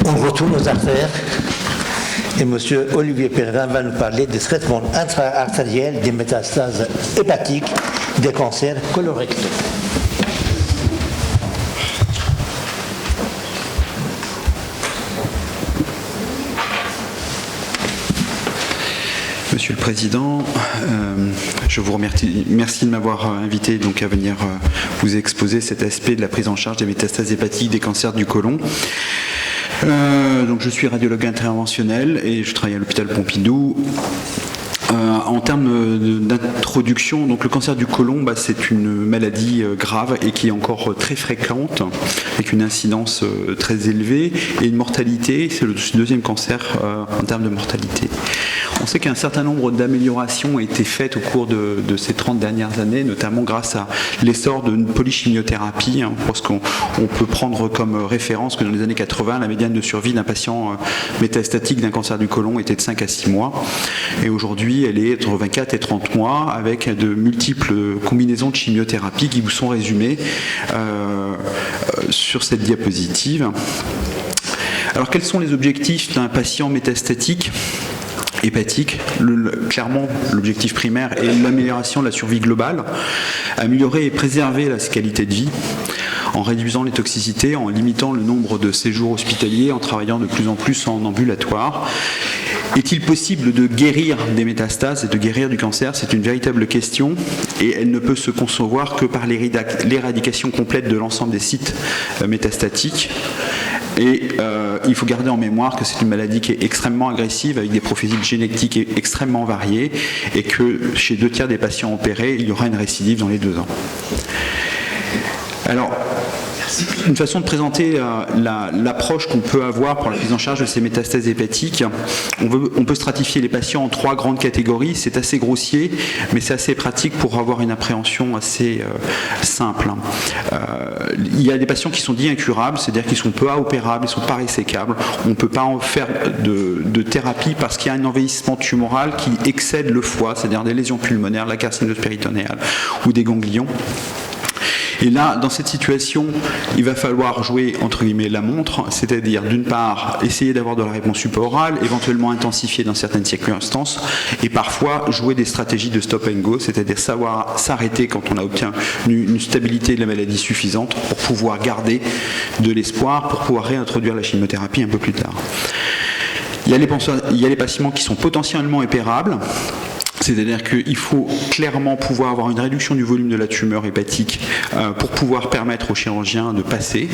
On retourne aux artères et M. Olivier Pellegrin va nous parler des traitements intra-artériels des métastases hépatiques des cancers colorectaux. Monsieur le Président, je vous remercie. Merci de m'avoir invité donc à venir vous exposer cet aspect de la prise en charge des métastases hépatiques des cancers du côlon. Donc je suis radiologue interventionnel et je travaille à l'hôpital Pompidou. En termes d'introduction, donc le cancer du côlon, c'est une maladie grave et qui est encore très fréquente, avec une incidence très élevée et une mortalité, c'est le deuxième cancer en termes de mortalité. On sait qu'un certain nombre d'améliorations ont été faites au cours de ces 30 dernières années, notamment grâce à l'essor d'une polychimiothérapie, parce qu'on peut prendre comme référence que dans les années 80, la médiane de survie d'un patient métastatique d'un cancer du côlon était de 5 à 6 mois. Et aujourd'hui, elle est entre 24 et 30 mois, avec de multiples combinaisons de chimiothérapie qui vous sont résumées sur cette diapositive. Alors, quels sont les objectifs d'un patient métastatique hépatique? Clairement, l'objectif primaire est l'amélioration de la survie globale, améliorer et préserver la qualité de vie, en réduisant les toxicités, en limitant le nombre de séjours hospitaliers, en travaillant de plus en plus en ambulatoire. Est-il possible de guérir des métastases et de guérir du cancer? C'est une véritable question et elle ne peut se concevoir que par l'éradication complète de l'ensemble des sites métastatiques. Et il faut garder en mémoire que c'est une maladie qui est extrêmement agressive, avec des profils génétiques extrêmement variés, et que chez 2/3 des patients opérés, il y aura une récidive dans les 2 ans. Alors, une façon de présenter l'approche qu'on peut avoir pour la prise en charge de ces métastases hépatiques, on peut stratifier les patients en 3 grandes catégories. C'est assez grossier, mais c'est assez pratique pour avoir une appréhension assez simple. Il y a des patients qui sont dits incurables, c'est-à-dire qu'ils sont peu opérables, ils sont pas résécables. On ne peut pas en faire de thérapie parce qu'il y a un envahissement tumoral qui excède le foie, c'est-à-dire des lésions pulmonaires, la carcinose péritonéale ou des ganglions. Et là, dans cette situation, il va falloir jouer, entre guillemets, la montre, c'est-à-dire, d'une part, essayer d'avoir de la réponse supraorale, éventuellement intensifier dans certaines circonstances, et parfois jouer des stratégies de stop and go, c'est-à-dire savoir s'arrêter quand on a obtenu une stabilité de la maladie suffisante pour pouvoir garder de l'espoir, pour pouvoir réintroduire la chimiothérapie un peu plus tard. Il y a les patients qui sont potentiellement opérables. C'est-à-dire qu'il faut clairement pouvoir avoir une réduction du volume de la tumeur hépatique pour pouvoir permettre au chirurgien de passer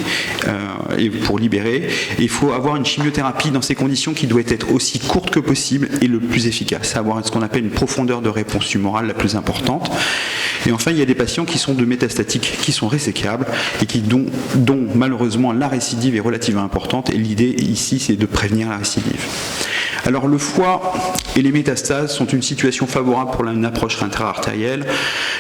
et pour libérer. Et il faut avoir une chimiothérapie dans ces conditions qui doit être aussi courte que possible et le plus efficace, avoir ce qu'on appelle une profondeur de réponse tumorale la plus importante. Et enfin, il y a des patients qui sont de métastatiques, qui sont résécables et dont malheureusement la récidive est relativement importante. Et l'idée ici, c'est de prévenir la récidive. Alors le foie et les métastases sont une situation favorable pour une approche intra-artérielle.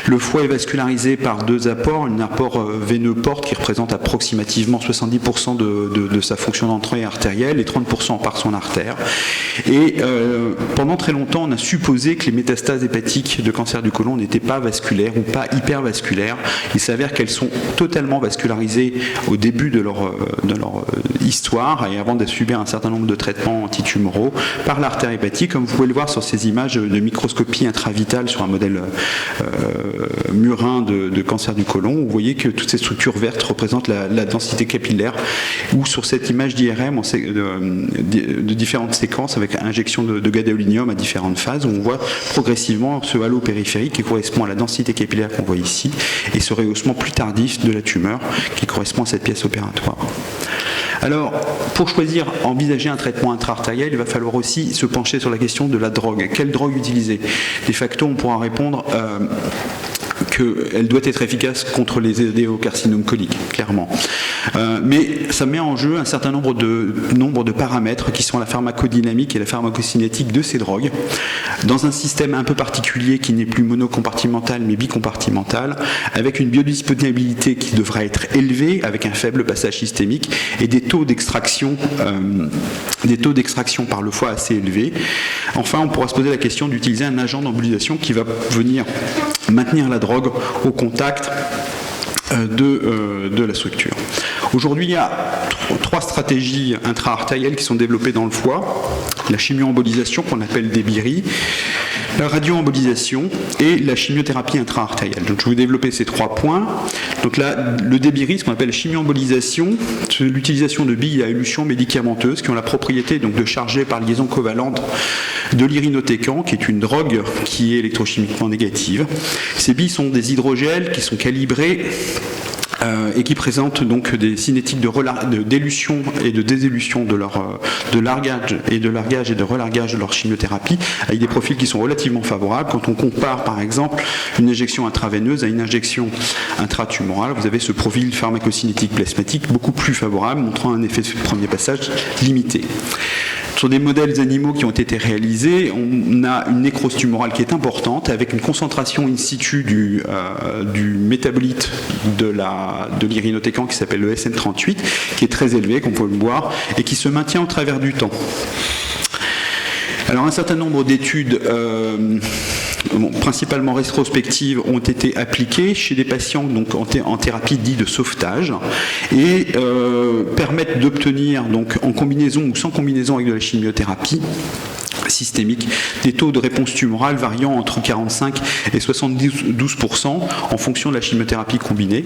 Le foie est vascularisé par 2 apports, un apport veineux porte qui représente approximativement 70% de sa fonction d'entrée artérielle et 30% par son artère. Et pendant très longtemps, on a supposé que les métastases hépatiques de cancer du côlon n'étaient pas vasculaires ou pas hypervasculaires. Il s'avère qu'elles sont totalement vascularisées au début de leur histoire et avant de subir un certain nombre de traitements antitumoraux par l'artère hépatique, comme vous pouvez le voir sur ces images de microscopie intravitale sur un modèle murin de cancer du côlon. Vous voyez que toutes ces structures vertes représentent la densité capillaire, ou sur cette image d'IRM de différentes séquences avec injection de gadolinium à différentes phases, où on voit progressivement ce halo périphérique qui correspond à la densité capillaire qu'on voit ici, et ce rehaussement plus tardif de la tumeur qui correspond à cette pièce opératoire. Alors, pour envisager un traitement intra-artériel, il va falloir aussi se pencher sur la question de la drogue. Quelle drogue utiliser? De facto, on pourra répondre qu'elle doit être efficace contre les adénocarcinomes coliques, clairement. Mais ça met en jeu un certain nombre de paramètres qui sont la pharmacodynamique et la pharmacocinétique de ces drogues, dans un système un peu particulier qui n'est plus monocompartimental mais bicompartimental, avec une biodisponibilité qui devra être élevée, avec un faible passage systémique et des taux d'extraction par le foie assez élevés. Enfin, on pourra se poser la question d'utiliser un agent d'embolisation qui va venir maintenir la drogue au contact de la structure. Aujourd'hui, il y a trois stratégies intra-artérielles qui sont développées dans le foie: la chimioembolisation, qu'on appelle DBIRI, la radioembolisation et la chimiothérapie intra-artérielle. Donc je vais vous développer ces 3 points. Donc là, le DBIRI, ce qu'on appelle la chimioembolisation, c'est l'utilisation de billes à élution médicamenteuse qui ont la propriété donc de charger par liaison covalente de l'irinotécan, qui est une drogue qui est électrochimiquement négative. Ces billes sont des hydrogels qui sont calibrés et qui présentent donc des cinétiques d'élution et de désélution de largage et de relargage de leur chimiothérapie, avec des profils qui sont relativement favorables. Quand on compare par exemple une injection intraveineuse à une injection intratumorale, vous avez ce profil pharmacocinétique plasmatique beaucoup plus favorable, montrant un effet de premier passage limité. Sur des modèles animaux qui ont été réalisés, on a une nécrose tumorale qui est importante, avec une concentration in situ du métabolite de l'irinotécan qui s'appelle le SN38, qui est très élevé, comme on peut le voir, et qui se maintient au travers du temps. Alors un certain nombre d'études, principalement rétrospectives, ont été appliquées chez des patients donc en thérapie dite de sauvetage et permettent d'obtenir, donc en combinaison ou sans combinaison avec de la chimiothérapie systémique, des taux de réponse tumorale variant entre 45 et 72% en fonction de la chimiothérapie combinée,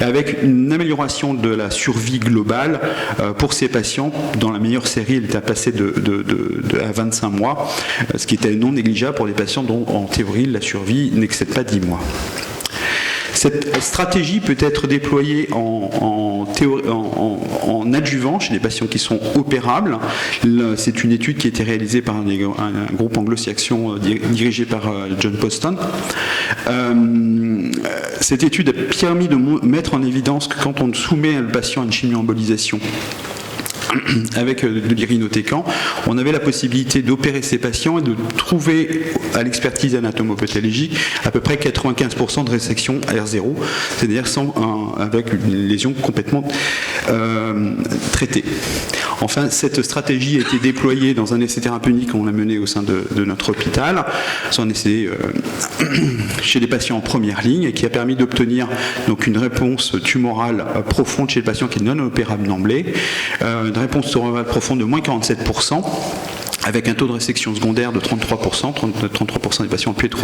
avec une amélioration de la survie globale pour ces patients. Dans la meilleure série, elle était passée à 25 mois, ce qui était non négligeable pour des patients dont en théorie la survie n'excède pas 10 mois. Cette stratégie peut être déployée en adjuvant chez des patients qui sont opérables. C'est une étude qui a été réalisée par un groupe anglo-saxon dirigé par John Poston. Cette étude a permis de mettre en évidence que quand on soumet le patient à une chimioembolisation avec de l'irinotécan, on avait la possibilité d'opérer ces patients et de trouver à l'expertise anatomopathologique à peu près 95% de résection R0, c'est-à-dire avec une lésion complètement traitée. Enfin, cette stratégie a été déployée dans un essai thérapeutique qu'on a mené au sein de notre hôpital. C'est un essai chez des patients en première ligne et qui a permis d'obtenir donc une réponse tumorale profonde chez les patients qui est non opérable d'emblée, une réponse tumorale profonde de moins 47%. Avec un taux de résection secondaire de 33%, 33% des patients ont pu être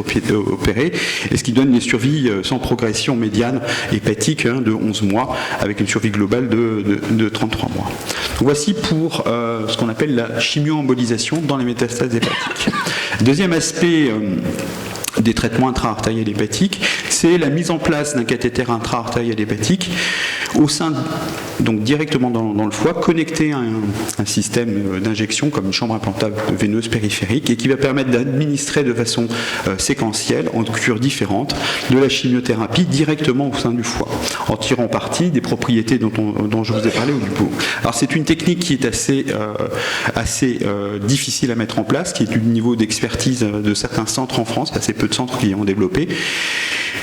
opérés, et ce qui donne une survie sans progression médiane hépatique de 11 mois, avec une survie globale de 33 mois. Donc voici pour ce qu'on appelle la chimioembolisation dans les métastases hépatiques. Deuxième aspect des traitements intra-artériels hépatiques, c'est la mise en place d'un cathéter intra-artériel hépatique au sein, donc directement dans le foie, connecté à un système d'injection comme une chambre implantable veineuse périphérique et qui va permettre d'administrer de façon séquentielle, en cures différentes, de la chimiothérapie directement au sein du foie, en tirant parti des propriétés dont je vous ai parlé au début. Alors c'est une technique qui est assez difficile à mettre en place, qui est du niveau d'expertise de certains centres en France, assez peu de centres qui ont développé.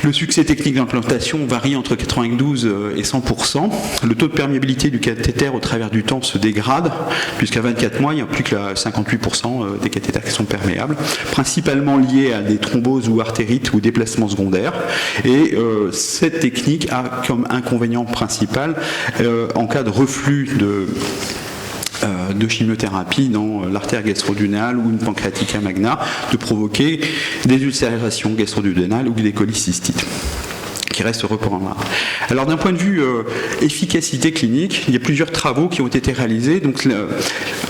Le succès technique d'implantation varie entre 92 et 100%. Le taux de perméabilité du cathéter au travers du temps se dégrade, puisqu'à 24 mois, il n'y a plus que 58% des cathéters qui sont perméables, principalement liés à des thromboses ou artérites ou déplacements secondaires. Et cette technique a comme inconvénient principal, en cas de reflux de chimiothérapie dans l'artère gastro-duodénale ou une pancréatica magna, de provoquer des ulcérations gastro-duodénales ou des cholécystites qui restent reprendre. Alors d'un point de vue efficacité clinique, il y a plusieurs travaux qui ont été réalisés. Donc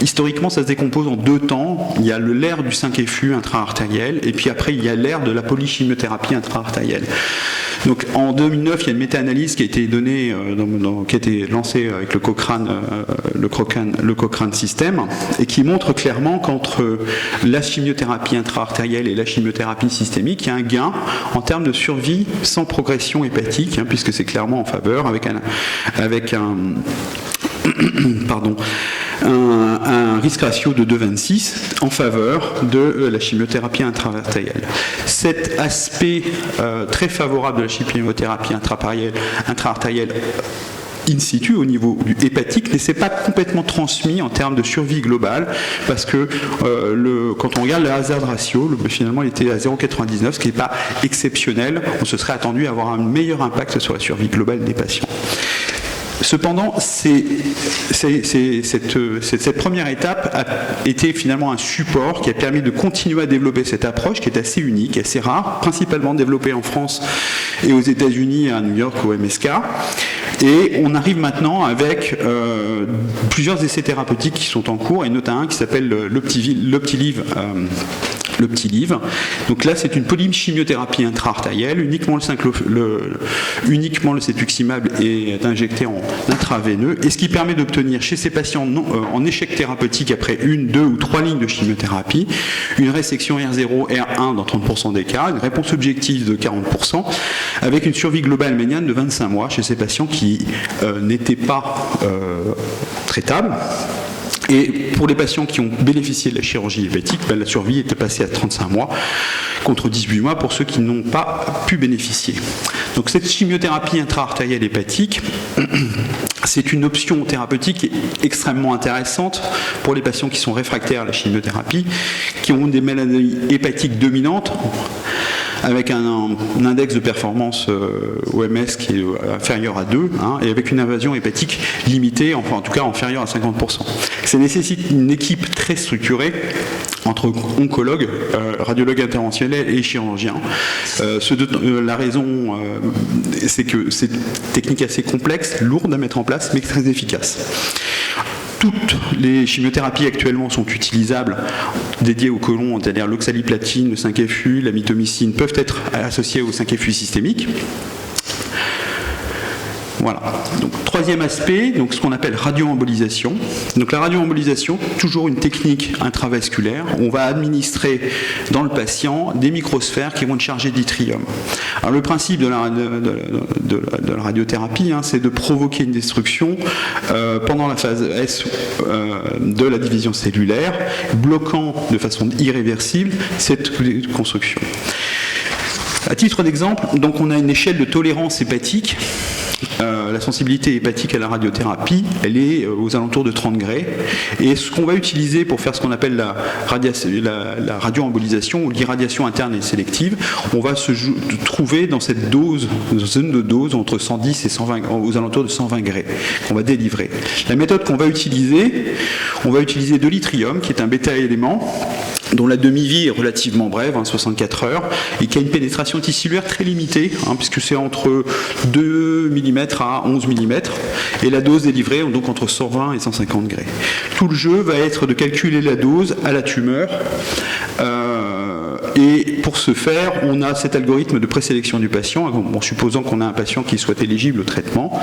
historiquement, ça se décompose en 2 temps. Il y a l'ère du 5-FU intra-artériel et puis après il y a l'ère de la polychimiothérapie intra-artérielle. Donc en 2009, il y a une méta-analyse qui a été donnée, qui a été lancée avec le Cochrane système et qui montre clairement qu'entre la chimiothérapie intra-artérielle et la chimiothérapie systémique, il y a un gain en termes de survie sans progression hépatique, puisque c'est clairement en faveur avec un risque ratio de 2,26 en faveur de la chimiothérapie intra-artérielle. Cet aspect très favorable de la chimiothérapie intra-artérielle in situ au niveau du hépatique ne s'est pas complètement transmis en termes de survie globale parce que quand on regarde le hazard ratio, finalement il était à 0,99, ce qui n'est pas exceptionnel. On se serait attendu à avoir un meilleur impact sur la survie globale des patients. Cependant, cette première étape a été finalement un support qui a permis de continuer à développer cette approche qui est assez unique, assez rare, principalement développée en France et aux États-Unis, à New York, au MSK. Et on arrive maintenant avec plusieurs essais thérapeutiques qui sont en cours, et notamment un qui s'appelle l'Optilive. Donc là, c'est une polychimiothérapie intra-artérielle. Uniquement le cetuximab est injecté en intraveineux, et ce qui permet d'obtenir chez ces patients en échec thérapeutique après 1, 2 ou 3 lignes de chimiothérapie, une résection R0, R1 dans 30% des cas, une réponse objective de 40%, avec une survie globale médiane de 25 mois chez ces patients qui n'étaient pas traitables. Et pour les patients qui ont bénéficié de la chirurgie hépatique, la survie était passée à 35 mois contre 18 mois pour ceux qui n'ont pas pu bénéficier. Donc cette chimiothérapie intra-artérielle hépatique, c'est une option thérapeutique extrêmement intéressante pour les patients qui sont réfractaires à la chimiothérapie, qui ont des maladies hépatiques dominantes, avec un index de performance OMS qui est inférieur à 2, et avec une invasion hépatique limitée, enfin en tout cas inférieure à 50%. Ça nécessite une équipe très structurée entre oncologues, radiologues interventionnels et chirurgiens. La raison, c'est que c'est une technique assez complexe, lourde à mettre en place, mais très efficace. Toutes les chimiothérapies actuellement sont utilisables dédiées au côlon, c'est-à-dire l'oxaliplatine, le 5-FU, la mitomycine, peuvent être associées au 5-FU systémique. Voilà. Donc, troisième aspect, donc ce qu'on appelle radioembolisation. Donc la radioembolisation, toujours une technique intravasculaire. On va administrer dans le patient des microsphères qui vont être chargées d'yttrium. Alors le principe de la radiothérapie, c'est de provoquer une destruction pendant la phase S de la division cellulaire, bloquant de façon irréversible cette construction. À titre d'exemple, donc on a une échelle de tolérance hépatique. La sensibilité hépatique à la radiothérapie, elle est aux alentours de 30 degrés. Et ce qu'on va utiliser pour faire ce qu'on appelle la radioembolisation ou l'irradiation interne et sélective, on va se trouver dans cette zone de dose entre 110 et 120, aux alentours de 120 degrés qu'on va délivrer. La méthode qu'on va utiliser, on va utiliser de l'yttrium, qui est un bêta-élément dont la demi-vie est relativement brève, 64 heures, et qui a une pénétration tissulaire très limitée, puisque c'est entre 2 mm à 11 mm, et la dose délivrée donc entre 120 et 150 degrés. Tout le jeu va être de calculer la dose à la tumeur, et pour ce faire, on a cet algorithme de présélection du patient, en supposant qu'on a un patient qui soit éligible au traitement.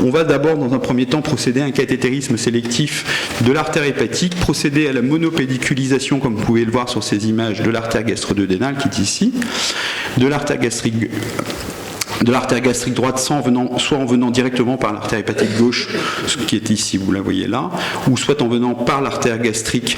On va d'abord, dans un premier temps, procéder à un cathétérisme sélectif de l'artère hépatique, procéder à la monopédiculisation, comme vous pouvez le voir sur ces images, de l'artère gastro-duodénale qui est ici, de l'artère gastrique droite, soit en venant directement par l'artère hépatique gauche, ce qui est ici, vous la voyez là, ou soit en venant par l'artère gastrique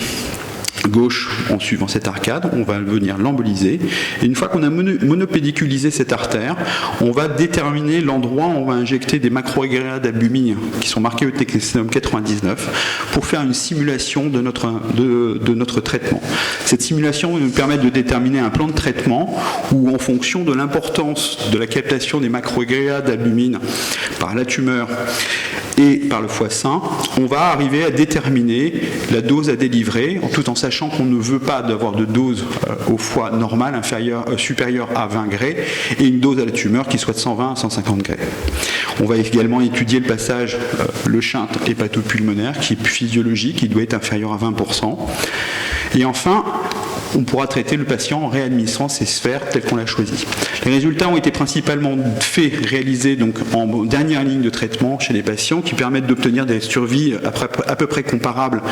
gauche en suivant cette arcade. On va venir l'emboliser, et une fois qu'on a monopédiculisé cette artère, on va déterminer l'endroit où on va injecter des macroagréats d'albumine qui sont marqués EuTectinum 99 pour faire une simulation de notre traitement. Cette simulation va nous permettre de déterminer un plan de traitement où, en fonction de l'importance de la captation des macroagréats d'albumine par la tumeur et par le foie sain, on va arriver à déterminer la dose à délivrer, tout en sachant qu'on ne veut pas d'avoir de dose au foie normal supérieure à 20 degrés, et une dose à la tumeur qui soit de 120 à 150 degrés. On va également étudier le passage, le shunt hépatopulmonaire, qui est physiologique, qui doit être inférieur à 20%. Et enfin, on pourra traiter le patient en réadministrant ces sphères telles qu'on l'a choisi. Les résultats ont été principalement réalisés donc en dernière ligne de traitement chez les patients, qui permettent d'obtenir des survies à peu près comparables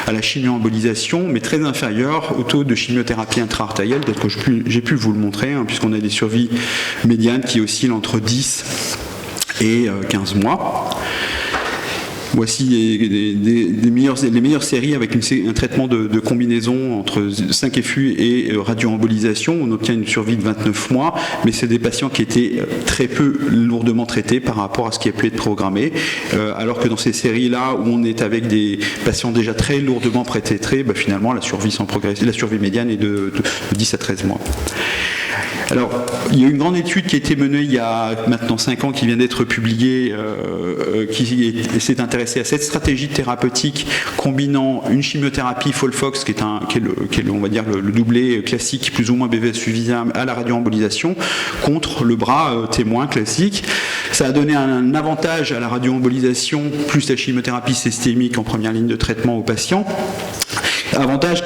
à la chimioembolisation, mais très inférieures au taux de chimiothérapie intra-artérielle, tel que j'ai pu vous le montrer, puisqu'on a des survies médianes qui oscillent entre 10 et 15 mois. Voici les meilleures séries avec un traitement de combinaison entre 5-FU et radioembolisation. On obtient une survie de 29 mois, mais c'est des patients qui étaient très peu lourdement traités par rapport à ce qui a pu être programmé, alors que dans ces séries-là, où on est avec des patients déjà très lourdement prétraités, finalement la survie médiane est de 10 à 13 mois. Alors, il y a une grande étude qui a été menée il y a maintenant 5 ans, qui vient d'être publiée, qui s'est intéressée à cette stratégie thérapeutique combinant une chimiothérapie Folfox, qui est on va dire, le doublé classique, plus ou moins BVS-Suvizumab, à la radioembolisation, contre le bras témoin classique. Ça a donné un avantage à la radioembolisation, plus la chimiothérapie systémique en première ligne de traitement aux patients. Avantage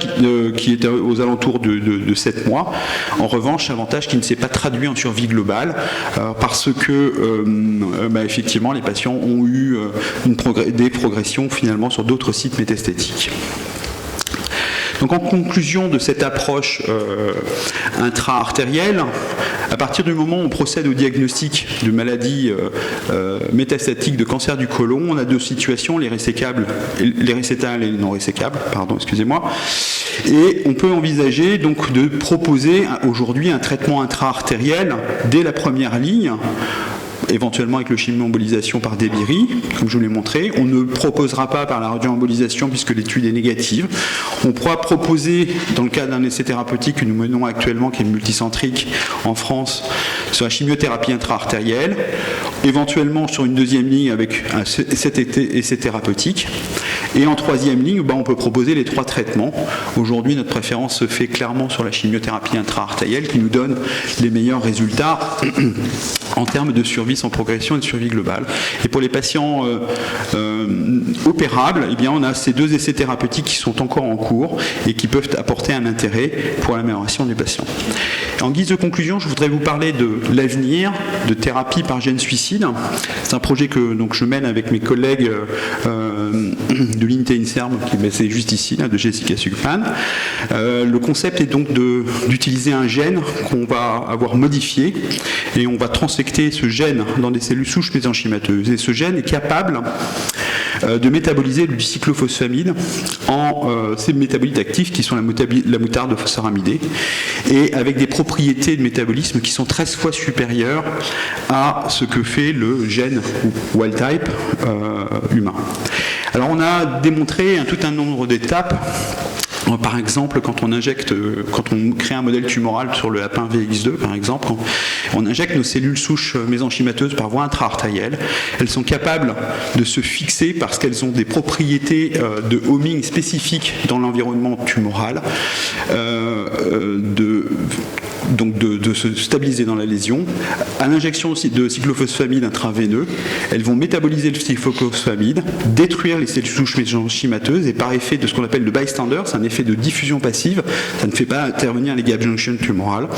qui est aux alentours de 7 mois. En revanche, avantage qui ne s'est pas traduit en survie globale parce que effectivement les patients ont eu des progressions finalement sur d'autres sites métastatiques. Donc en conclusion de cette approche intra-artérielle, à partir du moment où on procède au diagnostic de maladies métastatiques de cancer du côlon, on a deux situations, les résécables, les résétales et les non résécables, et on peut envisager donc de proposer aujourd'hui un traitement intra-artériel dès la première ligne, éventuellement avec le chimio-embolisation par Debiri, comme je vous l'ai montré. On ne proposera pas par la radioembolisation puisque l'étude est négative. On pourra proposer, dans le cadre d'un essai thérapeutique que nous menons actuellement, qui est multicentrique en France, sur la chimiothérapie intra-artérielle, éventuellement sur une deuxième ligne avec cet essai thérapeutique. Et en troisième ligne, on peut proposer les 3 traitements. Aujourd'hui, notre préférence se fait clairement sur la chimiothérapie intra-artérielle qui nous donne les meilleurs résultats en termes de survie sans progression et de survie globale. Et pour les patients opérables, on a ces 2 essais thérapeutiques qui sont encore en cours et qui peuvent apporter un intérêt pour l'amélioration du patient. En guise de conclusion, je voudrais vous parler de l'avenir de thérapie par gène suicide. C'est un projet que je mène avec mes collègues de l'unité INSERM, c'est juste ici, de Jessica Sugman. Le concept est donc d'utiliser un gène qu'on va avoir modifié et on va transfecter ce gène dans des cellules souches mésenchymateuses. Et ce gène est capable de métaboliser du cyclophosphamide en ces métabolites actifs qui sont la moutarde phosphoramidée, et avec des propriétés de métabolisme qui sont 13 fois supérieures à ce que fait le gène wild type humain. Alors on a démontré tout un nombre d'étapes. Par exemple, quand on crée un modèle tumoral sur le lapin VX2, par exemple, on injecte nos cellules souches mésenchymateuses par voie intra-artérielle. Elles sont capables de se fixer parce qu'elles ont des propriétés de homing spécifiques dans l'environnement tumoral, de se stabiliser dans la lésion. À l'injection de cyclophosphamide intraveineux, elles vont métaboliser le cyclophosphamide, détruire les cellules souches mésenchymateuses, et par effet de ce qu'on appelle le bystander, c'est un effet de diffusion passive, ça ne fait pas intervenir les gap junctions tumorales.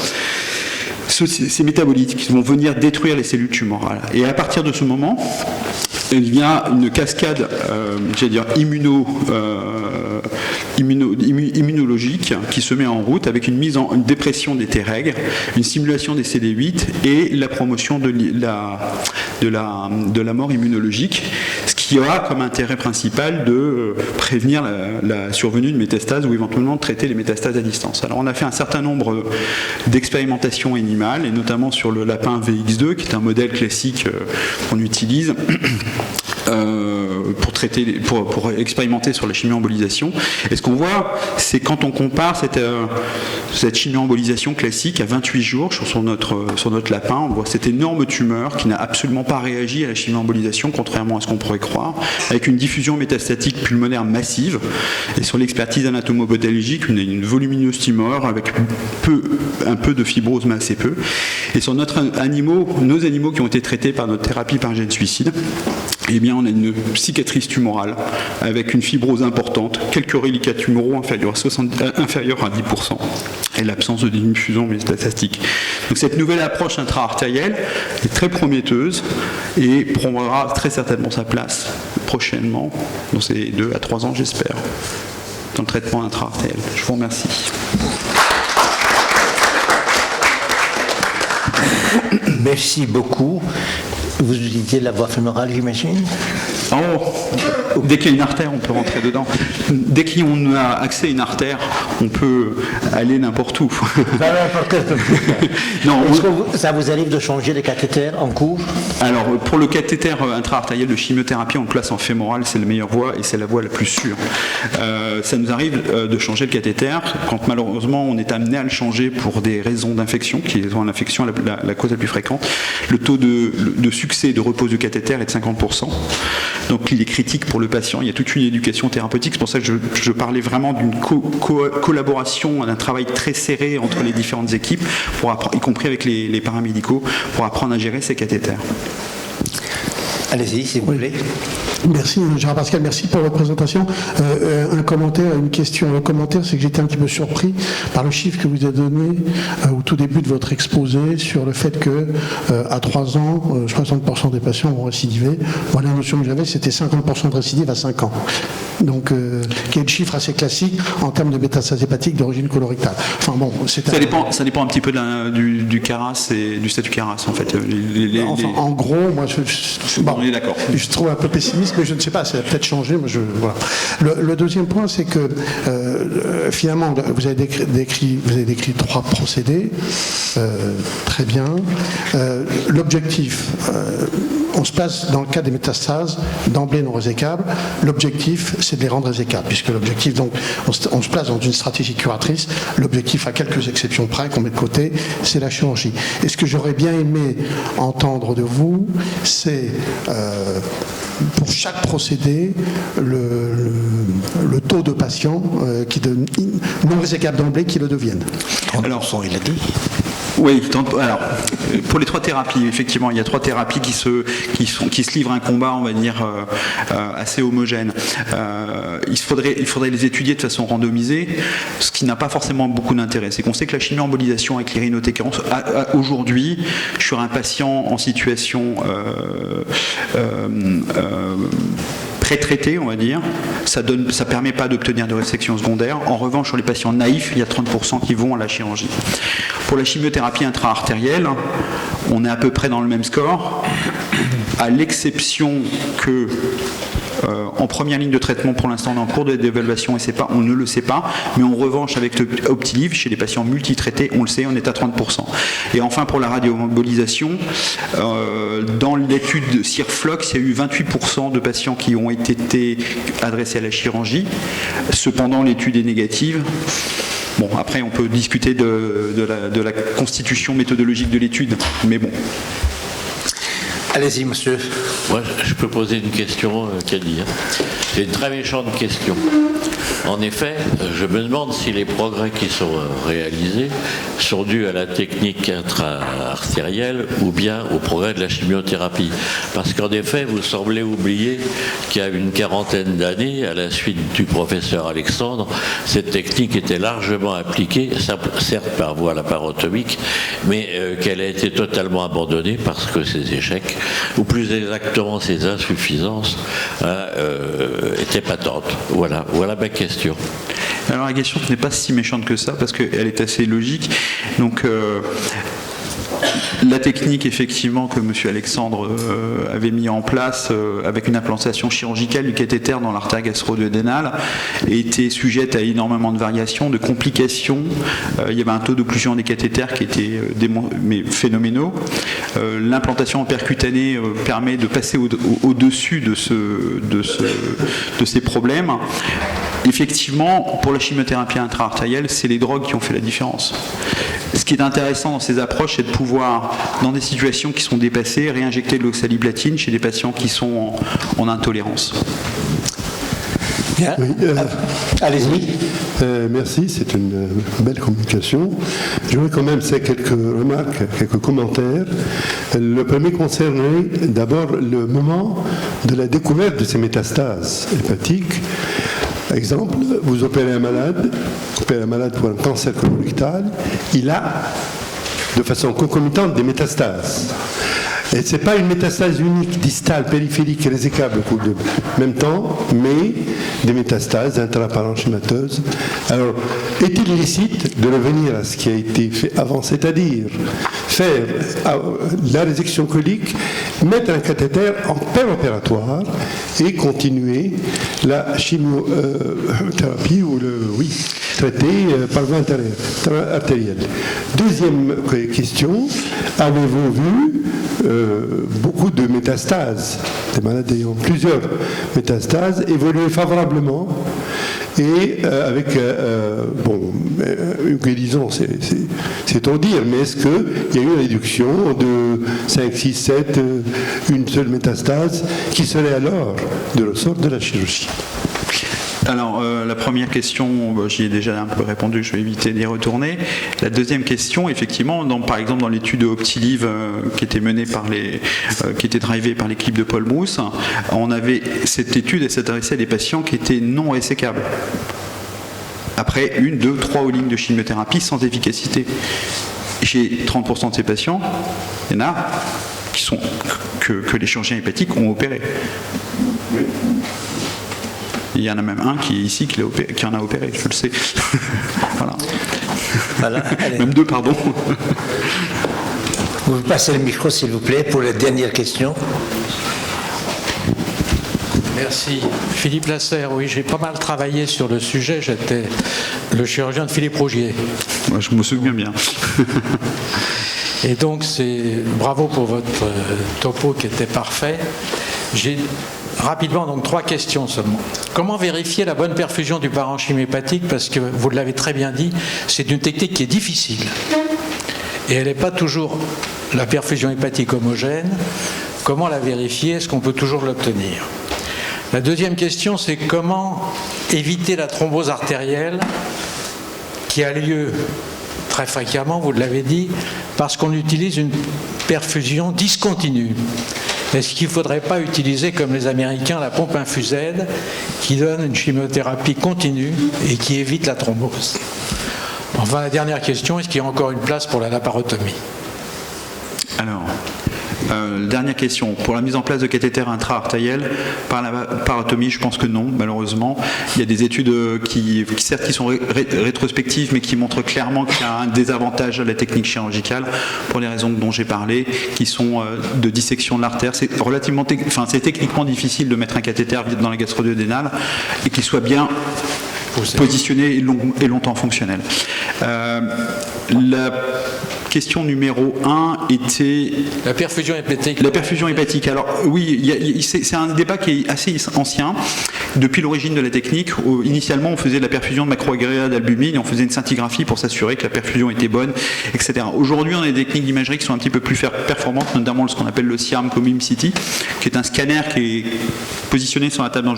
Ces métabolites qui vont venir détruire les cellules tumorales. Et à partir de ce moment, il y a une cascade, immunologique qui se met en route avec une dépression des T-règles, une stimulation des CD8 et la promotion de la mort immunologique, ce qui aura comme intérêt principal de prévenir la survenue de métastases ou éventuellement de traiter les métastases à distance. Alors on a fait un certain nombre d'expérimentations animales, et notamment sur le lapin VX2, qui est un modèle classique qu'on utilise pour expérimenter sur la chimio-embolisation. Et ce qu'on voit, c'est quand on compare cette chimio-embolisation classique à 28 jours sur notre lapin, on voit cette énorme tumeur qui n'a absolument pas réagi à la chimio-embolisation, contrairement à ce qu'on pourrait croire, avec une diffusion métastatique pulmonaire massive, et sur l'expertise anatomo-pathologique, une volumineuse tumeur avec un peu de fibrose, mais assez peu. Et sur nos animaux qui ont été traités par notre thérapie par gène suicide, on a une cicatrice tumorale avec une fibrose importante, quelques reliquats tumoraux inférieurs à 10%, et l'absence de diffusion métastatique. Donc cette nouvelle approche intra-artérielle est très prometteuse et prendra très certainement sa place prochainement, dans ces 2 à 3 ans j'espère, dans le traitement intra-artériel. Je vous remercie. Merci beaucoup. Vous utilisez la voie fémorale, j'imagine ? Oh, dès qu'il y a une artère, on peut rentrer dedans. Dès qu'on a accès à une artère, on peut aller n'importe où. Non, Est-ce que ça vous arrive de changer les cathéters en cours? alors, pour le cathéter intra-artériel de chimiothérapie, on le place en fémoral, c'est la meilleure voie et c'est la voie la plus sûre. Ça nous arrive de changer le cathéter quand malheureusement on est amené à le changer pour des raisons d'infection, qui sont l'infection la cause la plus fréquente. Le taux de succès de repose du cathéter est de 50%. Donc il est critique pour le patient. Il y a toute une éducation thérapeutique. C'est pour ça que je parlais vraiment d'une collaboration, d'un travail très serré entre les différentes équipes, y compris avec les paramédicaux, pour apprendre à gérer ces cathéters. Allez-y, s'il vous plaît. Merci Jean-Pascal, merci pour votre présentation. Un commentaire, une question. Le commentaire, c'est que j'étais un petit peu surpris par le chiffre que vous avez donné au tout début de votre exposé sur le fait que à 3 ans, 60% des patients vont récidiver. Moi, la notion que j'avais, c'était 50% de récidive à 5 ans. Donc, qui est le chiffre assez classique en termes de métastases hépatiques d'origine colorectale. Enfin bon, ça dépend un petit peu du CARAS et du statut CARAS, en fait. En gros, moi, on est d'accord. Je trouve un peu pessimiste, mais je ne sais pas, ça a peut-être changé. Moi, voilà. Le deuxième point, c'est que finalement, vous avez décrit 3 procédés, très bien. L'objectif, on se place dans le cas des métastases d'emblée non résécables. L'objectif, c'est de les rendre résécables, puisque l'objectif, donc, on se place dans une stratégie curatrice. L'objectif, à quelques exceptions près qu'on met de côté, c'est la chirurgie. Et ce que j'aurais bien aimé entendre de vous, c'est pour chaque procédé le taux de patients non résécables d'emblée qui le deviennent. Alors, il a dit. Oui, alors, pour les 3 thérapies, effectivement, il y a 3 thérapies qui se livrent un combat, on va dire, assez homogène. Il faudrait les étudier de façon randomisée, ce qui n'a pas forcément beaucoup d'intérêt. C'est qu'on sait que la chimio-embolisation avec l'irinotécan, aujourd'hui, sur un patient en situation pré-traité, on va dire, ça permet pas d'obtenir de résection secondaire. En revanche, sur les patients naïfs, il y a 30% qui vont à la chirurgie. Pour la chimiothérapie intra-artérielle, on est à peu près dans le même score, à l'exception que en première ligne de traitement, pour l'instant, on est en cours d'évaluation et on ne le sait pas, mais en revanche, avec le Optilive, chez les patients multitraités, on le sait, on est à 30%. Et enfin, pour la radioembolisation, dans l'étude de CIRFLOX, il y a eu 28% de patients qui ont été adressés à la chirurgie. Cependant, l'étude est négative. Bon, après, on peut discuter de la constitution méthodologique de l'étude, mais bon. Allez-y, monsieur. Moi, je peux poser une question, Caddy. C'est une très méchante question. En effet, je me demande si les progrès qui sont réalisés sont dus à la technique intra-artérielle ou bien au progrès de la chimiothérapie. Parce qu'en effet, vous semblez oublier qu'il y a une quarantaine d'années, à la suite du professeur Alexandre, cette technique était largement appliquée, certes par voie laparotomique, mais qu'elle a été totalement abandonnée parce que ses échecs, ou plus exactement ses insuffisances, étaient patentes. Voilà ma question. Alors la question n'est pas si méchante que ça, parce qu'elle est assez logique. Donc la technique, effectivement, que M. Alexandre avait mis en place avec une implantation chirurgicale du cathéter dans l'artère gastro-duodénale était sujette à énormément de variations, de complications. Il y avait un taux d'occlusion des cathéters qui était phénoménaux. L'implantation en percutanée permet de passer au-dessus de ces problèmes. Effectivement, pour la chimiothérapie intra-artérielle, c'est les drogues qui ont fait la différence. Ce qui est intéressant dans ces approches, c'est de pouvoir, dans des situations qui sont dépassées, réinjecter de l'oxaliplatine chez des patients qui sont en intolérance. Bien. Oui, allez-y. Merci, c'est une belle communication. Je voudrais quand même faire quelques remarques, quelques commentaires. Le premier concernait d'abord le moment de la découverte de ces métastases hépatiques. Exemple, vous opérez un malade pour un cancer colorectal, il a de façon concomitante des métastases. Et ce n'est pas une métastase unique, distale, périphérique, résécable au cours de même temps, mais des métastases intraparenchymateuses. Alors, est-il licite de revenir à ce qui a été fait avant, c'est-à-dire faire la résection colique, mettre un cathéter en péropératoire et continuer la chimiothérapie ou traiter par voie artérielle. Deuxième question, avez-vous vu beaucoup de métastases, des malades ayant plusieurs métastases, évoluer favorablement et avec une guérison, c'est trop dire, mais est-ce qu'il y a eu une réduction de 5, 6, 7, une seule métastase qui serait alors de ressort de la chirurgie? Alors, la première question, j'y ai déjà un peu répondu, je vais éviter d'y retourner. La deuxième question, effectivement, par exemple dans l'étude Optilive qui était menée qui était drivée par l'équipe de Paul Brousse, on avait cette étude, elle s'adressait à des patients qui étaient non ressécables. Après 1, 2, 3 lignes de chimiothérapie sans efficacité. Chez 30% de ces patients, il y en a que les chirurgiens hépatiques ont opéré. Il y en a même un qui est ici qui en a opéré, je le sais. Voilà. Même 2, pardon. Vous passez le micro, s'il vous plaît, pour la dernière question. Merci. Philippe Lasserre, oui, j'ai pas mal travaillé sur le sujet. J'étais le chirurgien de Philippe Rougier. Moi, je me souviens bien. Et donc, bravo pour votre topo qui était parfait. J'ai rapidement donc 3 questions seulement. Comment vérifier la bonne perfusion du parenchyme hépatique? Parce que vous l'avez très bien dit, c'est une technique qui est difficile. Et elle n'est pas toujours la perfusion hépatique homogène. Comment la vérifier? Est-ce qu'on peut toujours l'obtenir? La deuxième question, c'est comment éviter la thrombose artérielle qui a lieu très fréquemment, vous l'avez dit, parce qu'on utilise une perfusion discontinue. Est-ce qu'il ne faudrait pas utiliser, comme les Américains, la pompe infusède qui donne une chimiothérapie continue et qui évite la thrombose? Enfin, la dernière question, est-ce qu'il y a encore une place pour la laparotomie? Alors, dernière question. Pour la mise en place de cathéters intra-artériels, par la laparotomie, je pense que non, malheureusement. Il y a des études qui sont rétrospectives, mais qui montrent clairement qu'il y a un désavantage à la technique chirurgicale, pour les raisons dont j'ai parlé, qui sont de dissection de l'artère. C'est techniquement difficile de mettre un cathéter dans la gastro-duodénale et qu'il soit bien positionné et longtemps fonctionnel. La question numéro 1 était... La perfusion hépatique. La perfusion hépatique. Alors oui, c'est un débat qui est assez ancien. Depuis l'origine de la technique, initialement on faisait de la perfusion de macroagrégat d'albumine et on faisait une scintigraphie pour s'assurer que la perfusion était bonne, etc. Aujourd'hui on a des techniques d'imagerie qui sont un petit peu plus performantes, notamment ce qu'on appelle le CIRM Comim-CT, qui est un scanner qui est positionné sur la table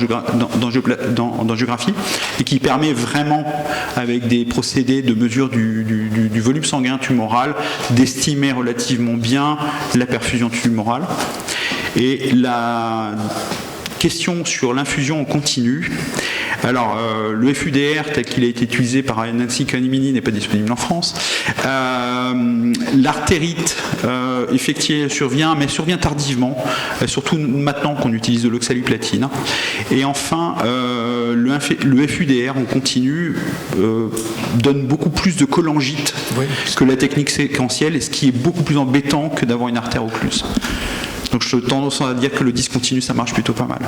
d'angiographie et qui permet vraiment, avec des procédés de mesure du volume sanguin tumoral, d'estimer relativement bien la perfusion tumorale. Et la question sur l'infusion en continu. Alors, le FUDR, tel qu'il a été utilisé par Nancy Canimini, n'est pas disponible en France. L'artérite, effectivement, survient, mais survient tardivement, surtout maintenant qu'on utilise de l'oxaliplatine. Et enfin, le FUDR en continu donne beaucoup plus de cholangite que la technique séquentielle, et ce qui est beaucoup plus embêtant que d'avoir une artère occluse. Donc je tendance à dire que le discontinu, ça marche plutôt pas mal.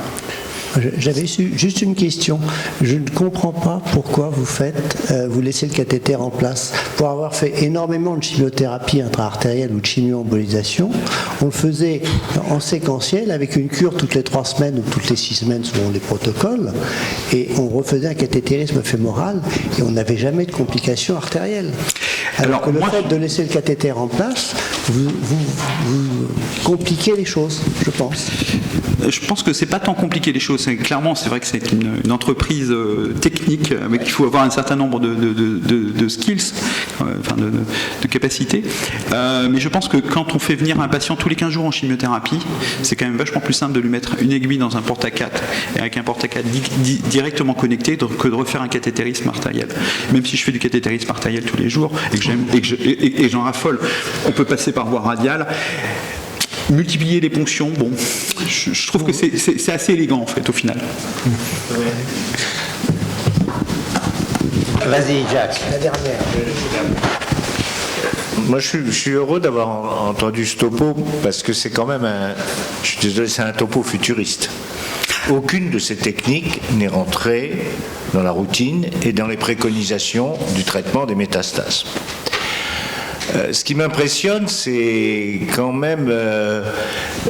J'avais juste une question. Je ne comprends pas pourquoi vous laissez le cathéter en place. Pour avoir fait énormément de chimiothérapie intra-artérielle ou de chimio-embolisation, on le faisait en séquentiel avec une cure toutes les 3 semaines ou toutes les 6 semaines selon les protocoles, et on refaisait un cathétérisme fémoral et on n'avait jamais de complications artérielles. Alors que le fait de laisser le cathéter en place, vous compliquez les choses, je pense. Je pense que c'est pas tant compliqué les choses. Clairement, c'est vrai que c'est une entreprise technique, mais qu'il faut avoir un certain nombre de skills, de capacités. Mais je pense que quand on fait venir un patient tous les 15 jours en chimiothérapie, c'est quand même vachement plus simple de lui mettre une aiguille dans un porte à 4 et avec un porte à 4 directement connecté que de refaire un cathétérisme artériel. Même si je fais du cathétérisme artériel tous les jours et que j'en raffole, on peut passer par voie radiale. Multiplier les ponctions, bon, je trouve que c'est assez élégant en fait au final. Vas-y Jacques, la dernière. moi, je suis heureux d'avoir entendu ce topo parce que c'est quand même je suis désolé, c'est un topo futuriste. Aucune de ces techniques n'est rentrée dans la routine et dans les préconisations du traitement des métastases. Ce qui m'impressionne, c'est quand même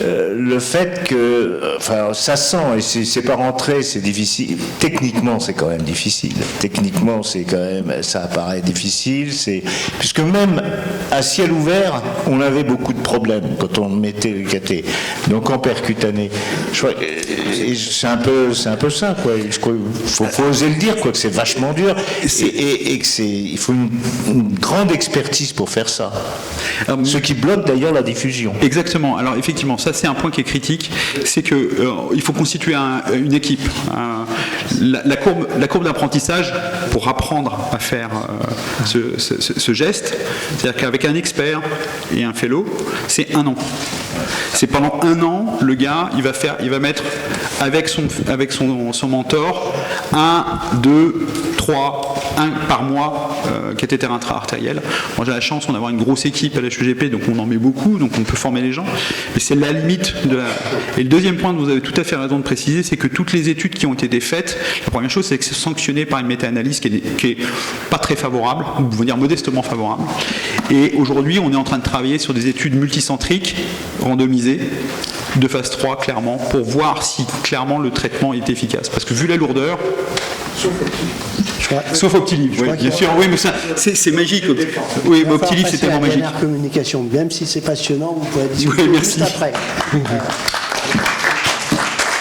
le fait que, enfin, ça sent, et c'est pas rentré, c'est difficile. Techniquement, c'est quand même difficile. Techniquement, c'est quand même, ça apparaît difficile. Puisque même à ciel ouvert, on avait beaucoup de problèmes quand on mettait le cathé. Donc en percutané, c'est un peu ça, quoi. Faut oser le dire, quoi, que c'est vachement dur et que il faut une grande expertise pour faire ça. Ce qui bloque d'ailleurs la diffusion. Exactement. Alors effectivement, ça c'est un point qui est critique, c'est que il faut constituer une équipe. La courbe d'apprentissage pour apprendre à faire ce geste, c'est-à-dire qu'avec un expert et un fellow, c'est 1 an. C'est pendant 1 an, le gars, il va mettre avec son mentor 1, 2, 3, 1 par mois cathéter intra-artériel. Moi j'ai la chance d'avoir une grosse équipe à la HEGP, donc on en met beaucoup, donc on peut former les gens. Mais c'est la limite de la... Et le deuxième point dont vous avez tout à fait raison de préciser, c'est que toutes les études qui ont été faites, la première chose c'est que c'est sanctionné par une méta-analyse qui est pas très favorable, ou pour dire modestement favorable. Et aujourd'hui on est en train de travailler sur des études multicentriques, randomisées, de phase 3 clairement, pour voir si clairement le traitement est efficace. Parce que vu la lourdeur... Sauf Optilive, oui, bien sûr. Oui, mais ça, c'est magique. Oui, mais Optilive, c'est tellement magique. Dernière communication, même si c'est passionnant, vous pouvez discuter juste après.